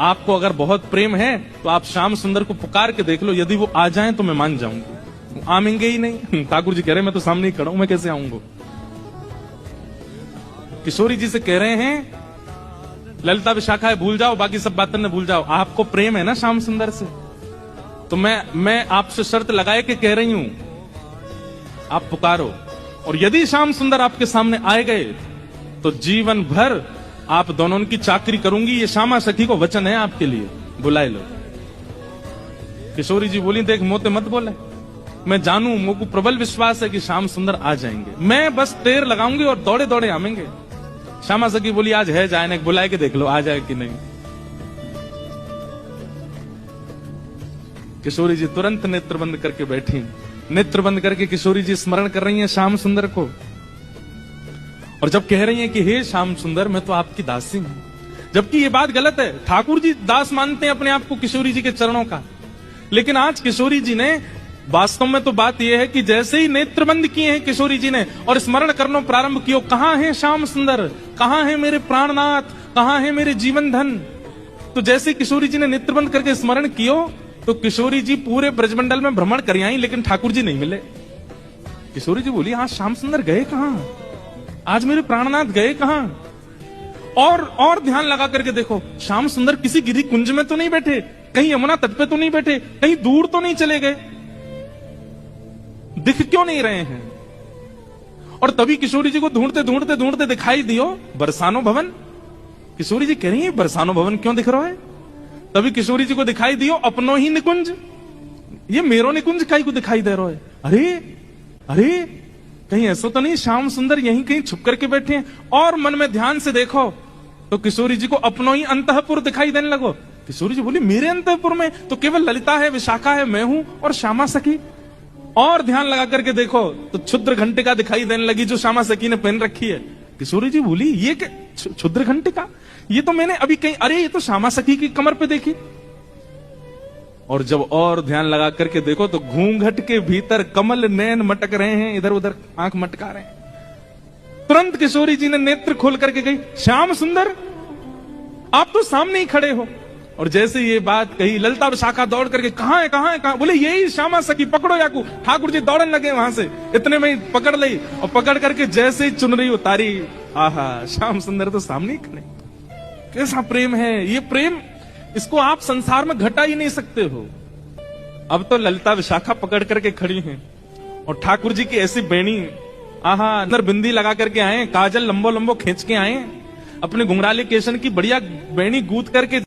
आपको अगर बहुत प्रेम है तो आप श्याम सुंदर को पुकार के देख लो, यदि वो आ जाएं तो मैं मान जाऊंगी। आएंगे ही नहीं। ठाकुर जी कह रहे हैं मैं तो सामने ही खड़ा हूं, मैं कैसे आऊंगा। किशोरी जी से कह रहे हैं ललिता विशाखा है भूल जाओ, बाकी सब बातें न भूल जाओ। आपको प्रेम है ना श्याम सुंदर से, तो मैं आपसे शर्त लगाए के कह रही हूं, आप पुकारो। और यदि श्याम सुंदर आपके सामने आए गए तो जीवन भर आप दोनों की चाकरी करूंगी। ये श्यामा सखी को वचन है आपके लिए, बुलाए लो। किशोरी जी बोली देख मोते मत बोले, मैं जानू, मुझको प्रबल विश्वास है कि श्याम सुंदर आ जाएंगे, मैं बस टेर लगाऊंगी और दौड़े दौड़े आवेंगे। श्यामा सखी बोली आज है जाए, बुलाए के देख लो आ जाए कि नहीं। किशोरी जी तुरंत नेत्र बंद करके बैठी। नेत्र बंद करके किशोरी जी स्मरण कर रही हैं श्याम सुंदर को, और जब कह रही हैं कि हे श्याम सुंदर मैं तो आपकी दासी हूं, जबकि ये बात गलत है। ठाकुर जी दास मानते हैं अपने आप को किशोरी जी के चरणों का, लेकिन आज किशोरी जी ने वास्तव में तो बात यह है कि जैसे ही नेत्र बंद किए हैं किशोरी जी ने और स्मरण करना प्रारंभ किया, कहां है श्याम सुंदर, कहां है मेरे प्राणनाथ, कहां है मेरे जीवन धन। तो जैसे किशोरी जी ने नेत्र बंद करके स्मरण किया तो किशोरी जी पूरे ब्रजमंडल में भ्रमण कर आई, लेकिन ठाकुर जी नहीं मिले। किशोरी जी बोली हाँ श्याम सुंदर गए कहां, आज मेरे प्राणनाथ गए कहां। और ध्यान लगा करके देखो, श्याम सुंदर किसी गिरी कुंज में तो नहीं बैठे, कहीं यमुना तट पे तो नहीं बैठे, कहीं दूर तो नहीं चले गए, दिख क्यों नहीं रहे हैं। और तभी किशोरी जी को ढूंढते ढूंढते ढूंढते दिखाई दियो बरसानो भवन। किशोरी जी कह रही है बरसानो भवन क्यों दिख रहा है। तभी किशोरी जी को दिखाई दियो अपनो ही निकुंज, ये मेरो निकुंज कहीं को दिखाई दे रहा है। अरे अरे कहीं ऐसा तो नहीं श्याम सुंदर यहीं कहीं छुप करके बैठे हैं। और मन में ध्यान से देखो तो किशोरी जी को अपनो ही अंतःपुर दिखाई देने लगो। किशोरी जी बोली मेरे अंतःपुर में तो केवल ललिता है, विशाखा है, मैं हूं और श्यामा सखी। और ध्यान लगा करके देखो तो क्षुद्र घंटिका दिखाई देने लगी जो श्यामा सखी ने पहन रखी है। किशोरी जी बोली ये क्या क्षुद्र घंटिका, ये तो मैंने अभी कहीं, अरे ये तो श्यामा सखी की कमर पे देखी। और जब और ध्यान लगा करके देखो तो घूंघट के भीतर कमल नैन मटक रहे हैं, इधर उधर आंख मटका रहे हैं। तुरंत किशोरी जी ने नेत्र खोल करके गई श्याम सुंदर आप तो सामने ही खड़े हो। और जैसे ये बात कही ललिता विशाखा दौड़ करके कहां है कहां है कहां, बोले यही श्यामा सखी पकड़ो याकू। ठाकुर जी दौड़ने लगे वहां से, इतने में ही पकड़ ली और पकड़ करके जैसे ही चुनरी उतारी, आहा श्याम सुंदर तो सामने ही खड़े। कैसा प्रेम है ये प्रेम, इसको आप संसार में घटा ही नहीं सकते हो। अब तो ललिता विशाखा पकड़ करके खड़ी हैं और ठाकुर जी की ऐसी बेणी, आहा अंदर बिंदी लगा करके आए, काजल लंबो लंबो खींच के आए, अपने घुंघराले केशन की बढ़िया बेणी गूंथ करके